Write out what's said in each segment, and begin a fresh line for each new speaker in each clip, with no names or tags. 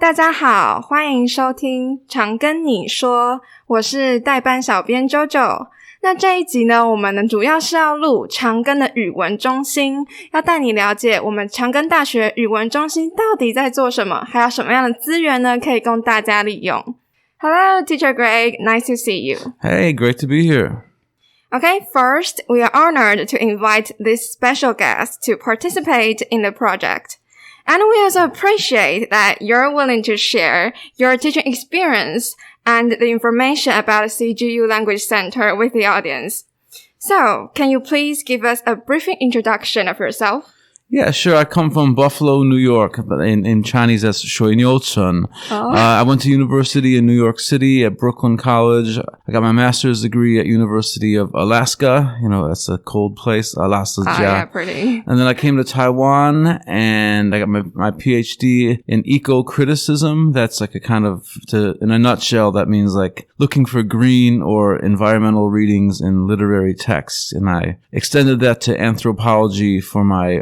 大家好，欢迎收听常跟你说，我是代班小编 JoJo。那这一集呢，我们主要是要录长庚的语文中心，要带你了解我们长庚大学语文中心到底在做什么，还有什么样的资源呢，可以供大家利用。Hello, Teacher Greg. Nice to see you.
Hey, great to be here.
Okay, first, we are honored to invite this special guest to participate in the project. And we also appreciate that you're willing to share your teaching experience and the information about CGU Language Center with the audience. So, can you please give us a brief introduction of yourself?
Yeah, sure. I come from Buffalo, New York. But in Chinese, that's 水牛城. I went to university in New York City at Brooklyn College. I got my master's degree at University of Alaska. You know, that's a cold place. Alaska.
Yeah, pretty.
And then I came to Taiwan and I got my PhD in eco-criticism. That's like a kind of, in a nutshell, that means like looking for green or environmental readings in literary texts. And I extended that to anthropology for my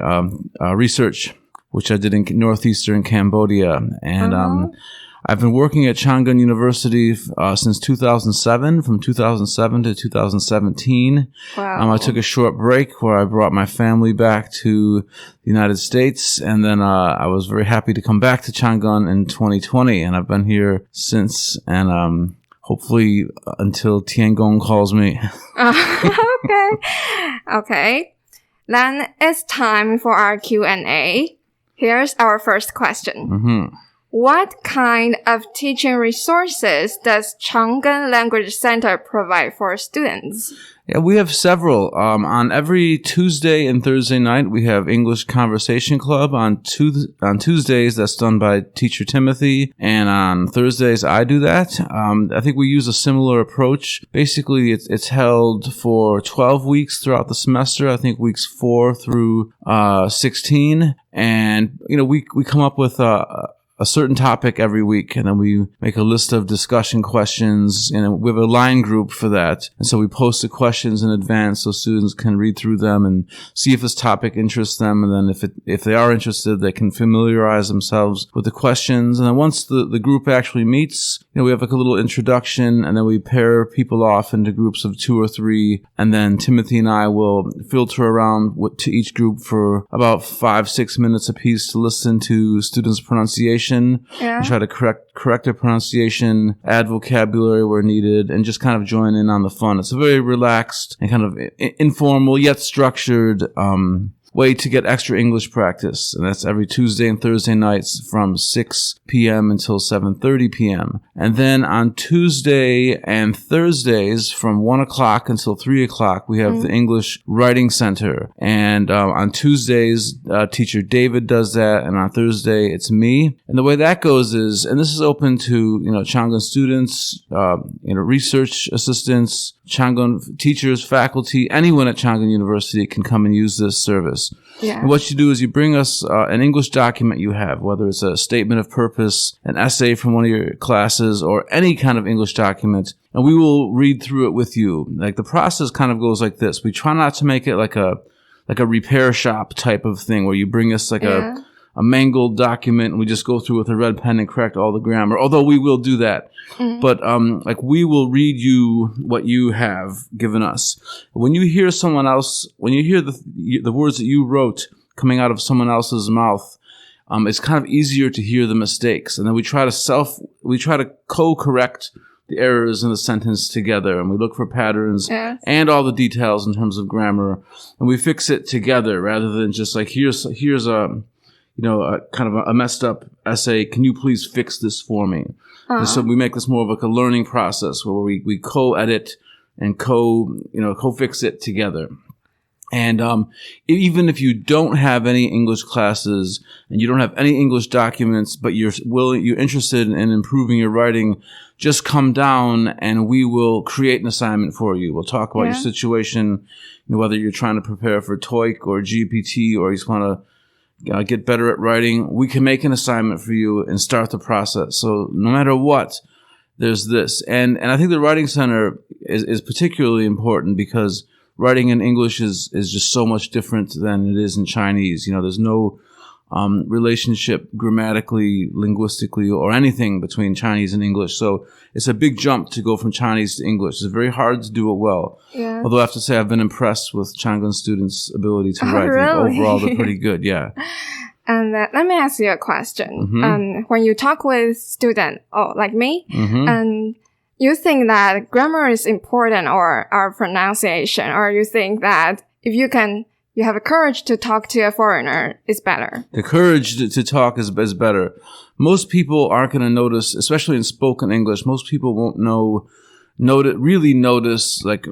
research, which I did in northeastern Cambodia. And I've been working at Chang Gung University since 2007, from 2007 to 2017.
Wow.
I took a short break where I brought my family back to the United States, and then I was very happy to come back to Chang Gung in 2020, and I've been here since, and hopefully until Tiangong calls me.
Okay. Then it's time for our Q&A. Here's our first question. What kind of teaching resources does Chang Gung Language Center provide for students?
Yeah, we have several. On every Tuesday and Thursday night, we have English Conversation Club. On Tuesdays, that's done by Teacher Timothy. And on Thursdays, I do that. I think we use a similar approach. Basically, it's held for 12 weeks throughout the semester. I think weeks 4 through 16. And, you know, we come up with a certain topic every week, and then we make a list of discussion questions, and we have a line group for that. And so we post the questions in advance so students can read through them and see if this topic interests them. And then if they are interested, they can familiarize themselves with the questions. And then once the group actually meets, you know, we have like a little introduction, and then we pair people off into groups of 2 or 3. And then Timothy and I will filter around to each group for about 5-6 minutes apiece to listen to students' pronunciation. And try to correct their pronunciation, add vocabulary where needed, and just kind of join in on the fun. It's a very relaxed and kind of informal yet structured way to get extra English practice. And that's every Tuesday and Thursday nights from 6 p.m. until 7:30 p.m. And then on Tuesday and Thursdays from 1 o'clock until 3 o'clock, we have the English Writing Center. And on Tuesdays, Teacher David does that. And on Thursday, it's me. And the way that goes is, and this is open to, you know, Chang Gung students, research assistants, Chang Gung teachers, faculty, anyone at Chang Gung University can come and use this service.
Yeah.
And what you do is you bring us an English document you have, whether it's a statement of purpose, an essay from one of your classes, or any kind of English document, and we will read through it with you. Like the process kind of goes like this. We try not to make it like a repair shop type of thing where you bring us like a mangled document and we just go through with a red pen and correct all the grammar, although we will do that. But like we will read you what you have given us. When you hear someone else, when you hear the words that you wrote coming out of someone else's mouth, it's kind of easier to hear the mistakes. And then we try to co-correct the errors in the sentence together, and we look for patterns and all the details in terms of grammar, and we fix it together rather than just like here's a kind of a messed up essay. Can you please fix this for me? So we make this more of like a learning process where we co-edit and co-fix it together. And even if you don't have any English classes and you don't have any English documents, but you're interested in improving your writing, just come down and we will create an assignment for you. We'll talk about your situation, whether you're trying to prepare for TOEIC or GPT or you just want to get better at writing. We can make an assignment for you and start the process. So no matter what, there's this. And I think the Writing Center is particularly important because writing in English is just so much different than it is in Chinese. There's no relationship grammatically, linguistically, or anything between Chinese and English. So it's a big jump to go from Chinese to English. It's very hard to do it well.
Yeah.
Although I have to say I've been impressed with Chang Gung students' ability to write.
Really?
I think overall, they're pretty good, yeah.
And let me ask you a question. When you talk with students, like me, and you think that grammar is important or our pronunciation, or you think that if you have the courage to talk to a foreigner, it's better.
The courage to talk is better. Most people aren't going to notice, especially in spoken English, most people won't really notice, like,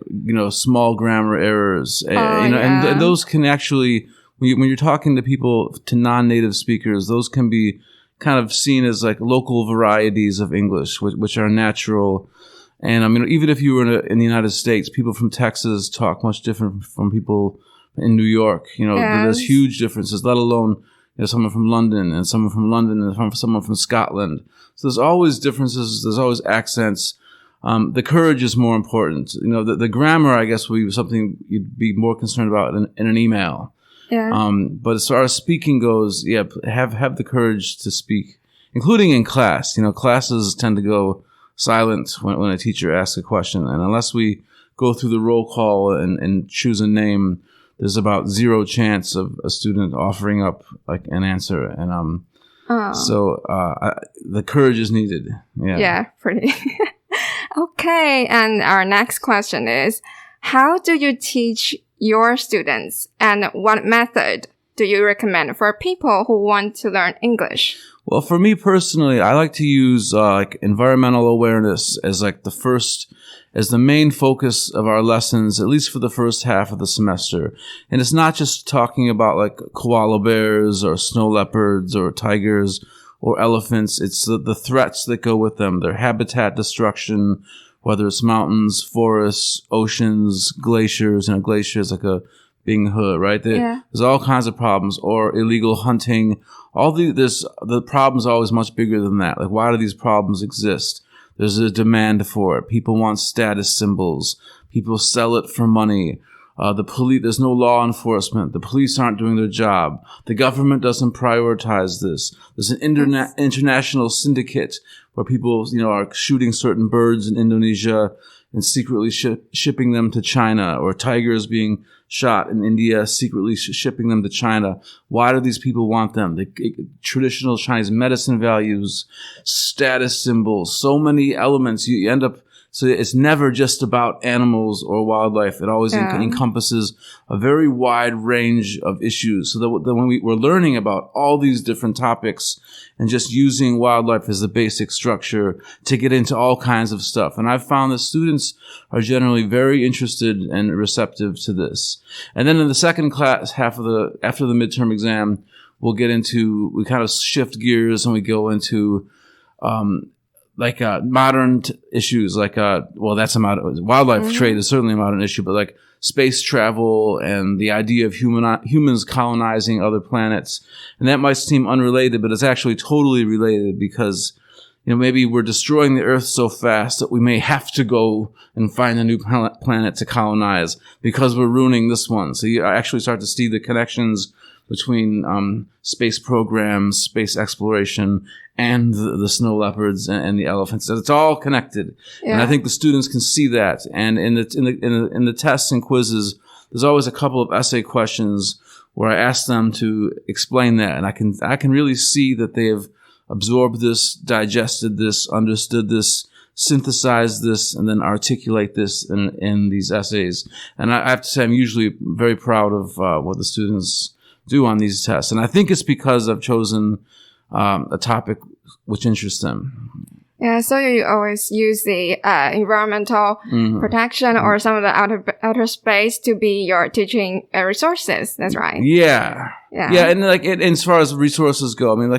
small grammar errors. And those can actually, when you're talking to people, to non-native speakers, those can be kind of seen as like local varieties of English, which are natural. And I mean, even if you were in the United States, people from Texas talk much different from people in New York. There's huge differences, let alone someone from London and someone from London and someone from Scotland. So there's always differences. There's always accents. The courage is more important. The grammar, I guess, would be something you'd be more concerned about in an email.
Yeah.
But as far as speaking goes, yeah, have the courage to speak, including in class. Classes tend to go silent when a teacher asks a question, and unless we go through the roll call and choose a name, there's about zero chance of a student offering up like an answer. And so the courage is needed. Yeah.
Yeah, pretty. Okay, and our next question is, how do you teach your students, and what method do you recommend for people who want to learn English?
Well, for me personally, I like to use like environmental awareness as like as the main focus of our lessons, at least for the first half of the semester. And it's not just talking about like koala bears or snow leopards or tigers or elephants. It's the threats that go with them, their habitat destruction, whether it's mountains, forests, oceans, glaciers. Glaciers like a being a hood, right? There's all kinds of problems, or illegal hunting. The problem's always much bigger than that. Like, why do these problems exist? There's a demand for it. People want status symbols. People sell it for money. There's no law enforcement. The police aren't doing their job. The government doesn't prioritize this. There's an international syndicate where people, are shooting certain birds in Indonesia and secretly shipping them to China, or tigers being shot in India, secretly shipping them to China. Why do these people want them? The traditional Chinese medicine values, status symbols, so many elements. You end up, so it's never just about animals or wildlife. It always encompasses a very wide range of issues. So that when we're learning about all these different topics and just using wildlife as the basic structure to get into all kinds of stuff. And I've found that students are generally very interested and receptive to this. And then in the second class, after the midterm exam, we kind of shift gears and we go into, modern issues, wildlife trade is certainly a modern issue, but like space travel and the idea of humans colonizing other planets. And that might seem unrelated, but it's actually totally related because, maybe we're destroying the Earth so fast that we may have to go and find a new planet to colonize because we're ruining this one. So you actually start to see the connections between space programs, space exploration, and the snow leopards and the elephants. So it's all connected, and I think the students can see that. And in the tests and quizzes, there's always a couple of essay questions where I ask them to explain that, and I can really see that they have absorbed this, digested this, understood this, synthesize this, and then articulate this in these essays. And I have to say, I'm usually very proud of what the students do on these tests. And I think it's because I've chosen a topic which interests them.
Yeah, so you always use the environmental protection or some of the outer space to be your teaching resources. That's right.
Yeah. And and as far as resources go, I mean,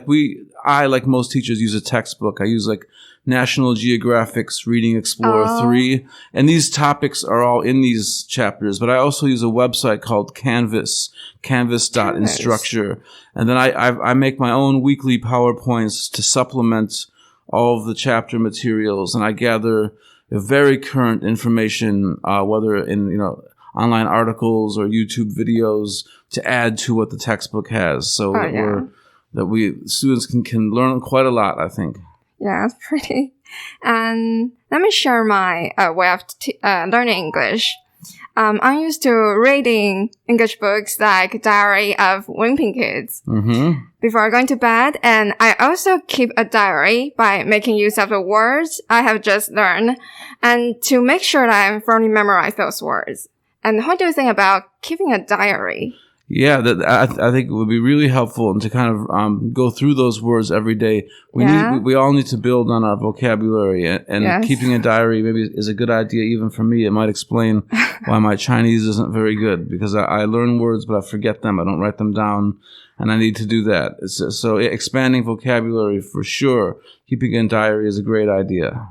I like most teachers use a textbook. I use like National Geographic's Reading Explorer 3, and these topics are all in these chapters. But I also use a website called Canvas.instructure, and then I make my own weekly PowerPoints to supplement all of the chapter materials, and I gather very current information, whether in online articles or YouTube videos, to add to what the textbook has. So students can learn quite a lot, I think.
Yeah, it's pretty. And let me share my way of learning English. I'm used to reading English books like Diary of Wimpy Kids before going to bed. And I also keep a diary by making use of the words I have just learned and to make sure that I firmly memorize those words. And what do you think about keeping a diary?
Yeah, I think it would be really helpful to kind of go through those words every day. We all need to build on our vocabulary, and yes. Keeping a diary maybe is a good idea even for me. It might explain why my Chinese isn't very good, because I learn words but I forget them. I don't write them down, and I need to do that. So expanding vocabulary for sure. Keeping a diary is a great idea.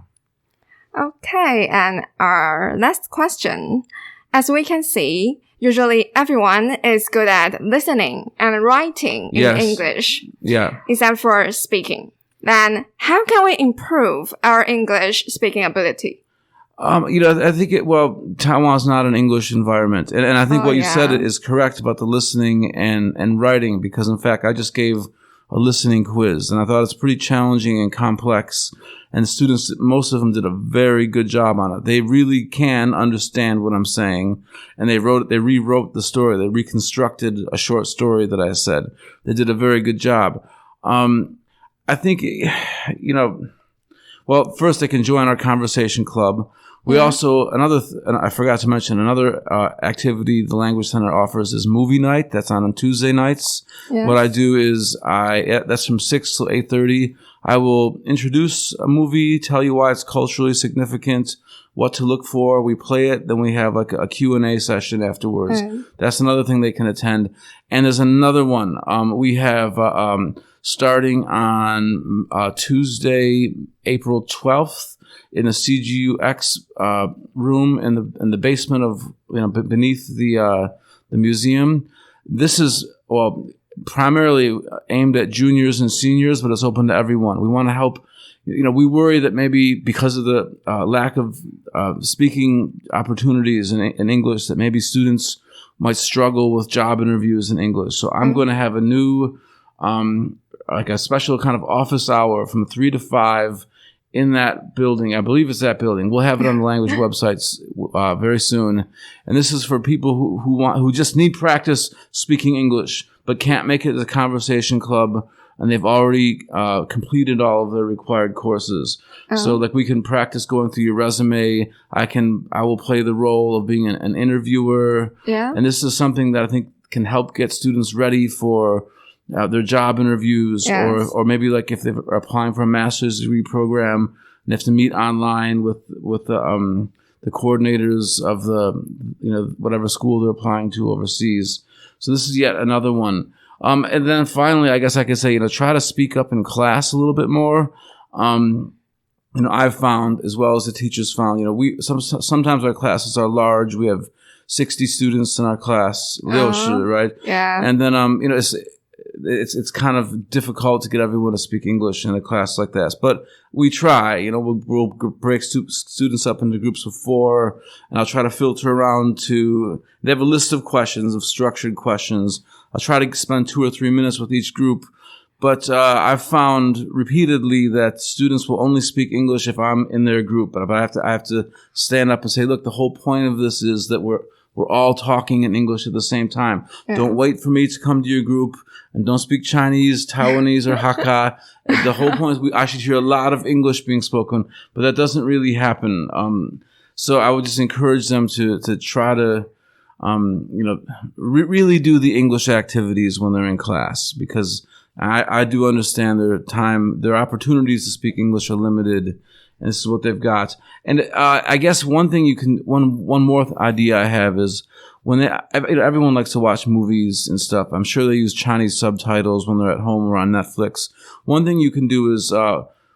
Okay, and our last question. As we can see, usually everyone is good at listening and writing in English. Yeah. Except for speaking. Then how can we improve our English speaking ability?
I think Taiwan's not an English environment. And I think what you said is correct about the listening and writing, because in fact, I just gave a listening quiz and I thought it's pretty challenging and complex. And students, most of them did a very good job on it. They really can understand what I'm saying. And they rewrote the story. They reconstructed a short story that I said. They did a very good job. I think, first they can join our conversation club. We also, I forgot to mention, another activity the Language Center offers is movie night. That's on Tuesday nights. Yes. What I do is that's from 6 till 8:30. I will introduce a movie, tell you why it's culturally significant, what to look for. We play it, then we have like a Q&A session afterwards. That's another thing they can attend. And there's another one. We have starting on Tuesday, April 12th, in the CGUX room in the basement of beneath the museum. This is primarily aimed at juniors and seniors, but it's open to everyone. We want to help. We worry that maybe because of the lack of speaking opportunities in English, that maybe students might struggle with job interviews in English. So I'm going to have a new, a special kind of office hour from 3 to 5 in that building. I believe it's that building. We'll have it on the language websites very soon. And this is for people who just need practice speaking English, but can't make it to the conversation club, and they've already completed all of their required courses. So we can practice going through your resume. I will play the role of being an interviewer. Yeah. And this is something that I think can help get students ready for their job interviews, or maybe like if they're applying for a master's degree program and they have to meet online with the coordinators of the whatever school they're applying to overseas. So this is yet another one. And then finally, I guess I could say try to speak up in class a little bit more. I've found, as well as the teachers found, sometimes our classes are large. We have 60 students in our class, right? Yeah. And then it's kind of difficult to get everyone to speak English in a class like this, but we try. We'll break students up into groups of 4, and I'll try to filter around to. They have a list of questions, of structured questions. I'll try to spend 2 or 3 minutes with each group, but I've found repeatedly that students will only speak English if I'm in their group. But I have to stand up and say, look, the whole point of this is that we're all talking in English at the same time. Yeah. Don't wait for me to come to your group, and don't speak Chinese, Taiwanese, or Hakka. The whole point is we actually hear a lot of English being spoken, but that doesn't really happen. So I would just encourage them to try to, really do the English activities when they're in class, because I do understand their opportunities to speak English are limited. And this is what they've got. And I guess one more idea I have is everyone likes to watch movies and stuff. I'm sure they use Chinese subtitles when they're at home or on Netflix. One thing you can do is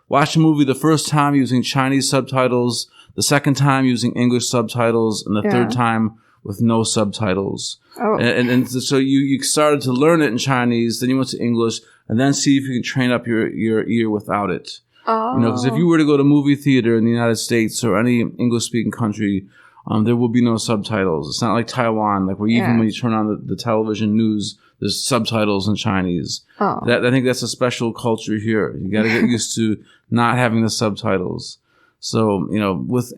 watch a movie the first time using Chinese subtitles, the second time using English subtitles, and the third time with no subtitles. Oh. And so you started to learn it in Chinese, then you went to English, and then see if you can train up your ear without it. Oh. Because if you were to go to movie theater in the United States or any English-speaking country, there will be no subtitles. It's not like Taiwan, like where even when you turn on the television news, there's subtitles in Chinese. I think that's a special culture here. You got to get used to not having the subtitles. So,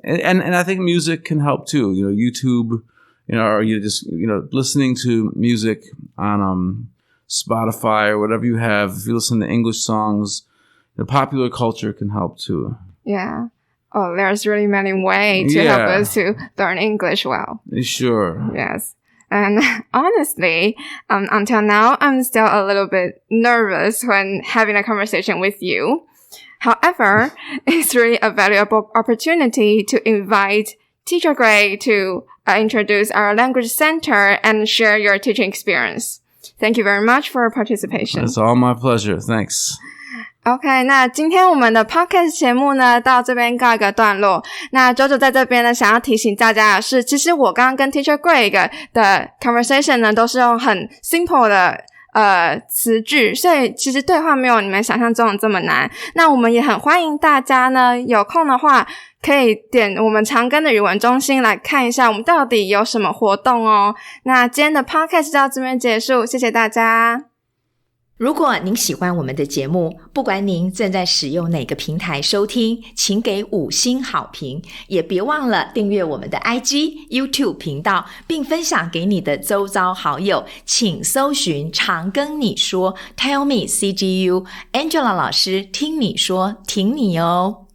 and I think music can help too. YouTube, or you just, listening to music on Spotify or whatever you have. If you listen to English songs, the popular culture can help too.
Yeah. Oh, there's really many ways to help us to learn English well.
Sure.
Yes. And honestly, until now, I'm still a little bit nervous when having a conversation with you. However, it's really a valuable opportunity to invite Teacher Greg to introduce our language center and share your teaching experience. Thank you very much for your participation.
It's all my pleasure. Thanks.
OK, 那今天我们的 podcast 节目呢到这边告一个段落。那JoJo在这边呢想要提醒大家的是，其实我刚刚跟 Teacher Greg 的 conversation 呢都是用很 simple 的词句，所以其实对话没有你们想象中的这么难。那我们也很欢迎大家呢有空的话可以点我们长庚的语文中心来看一下我们到底有什么活动哦。那今天的 podcast 就到这边结束，谢谢大家。
如果您喜欢我们的节目，不管您正在使用哪个平台收听，请给5星好评，也别忘了订阅我们的 IG、YouTube 频道，并分享给你的周遭好友。请搜寻常跟你说 Tell me CGU Angela 老师听你说，挺你哦。